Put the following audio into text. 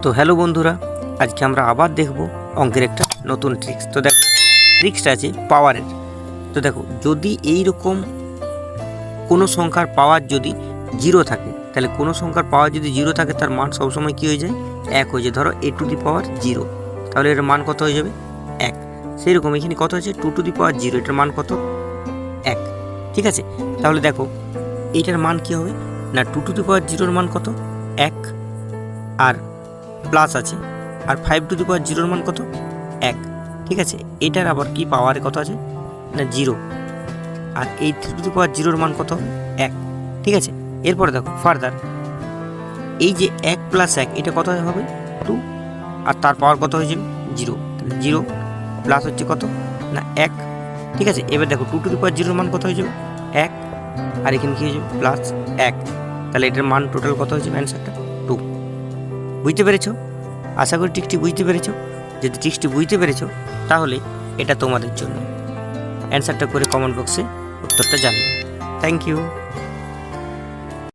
তো হ্যালো বন্ধুরা, আজকে আমরা আবার দেখব অঙ্কের একটা নতুন ট্রিক্স। তো দেখো ট্রিক্সটা আছে পাওয়ারের। তো দেখো যদি এই রকম কোনো সংখ্যার পাওয়ার যদি জিরো থাকে, তাহলে কোনো সংখ্যার পাওয়ার যদি জিরো থাকে তার মান সবসময় কী হয়ে যায়? এক হয়ে যায়। ধরো এ টু দি পাওয়ার জিরো, তাহলে এর মান কত হয়ে যাবে? এক। সেই রকম এখানে কত হচ্ছে? Two to the power zero, এটার মান কত? এক। ঠিক আছে, তাহলে দেখো এইটার মান কী হবে না, টু টু দি পাওয়ার জিরোর মান কত? এক। আর প্লাস আছে, আর ফাইভ টু দি পাওয়ার জিরোর মান কত? এক। ঠিক আছে, এটার আবার কি পাওয়ারে কত আছে না জিরো, আর এই থ্রি টু দি পাওয়ার জিরোর মান কত? এক। ঠিক আছে, এরপরে দেখো ফার্দার এই যে এক প্লাস এক, এটা কত হবে? টু। আর তার পাওয়ার কত হয়ে যাবে? জিরো। তাহলে জিরো প্লাস হচ্ছে কত না এক। ঠিক আছে, এবার দেখো টু টু দি পাওয়ার জিরোর মান কত হয়ে যাবে? এক। আর এখানে কী হয়ে যাবে? প্লাস এক। তাহলে এটার মান টোটাল কত হয়ে যাবে? অ্যান্সারটা টু। বুঝতে পেরেছো? আশা করি ট্রিক্সটি বুঝতে পেরেছো। যদি ট্রিক্সটি বুঝতে পেরেছো তাহলে এটা তোমাদের জন্য। অ্যান্সারটা করে কমেন্ট বক্সে উত্তরটা জানিও। Thank you.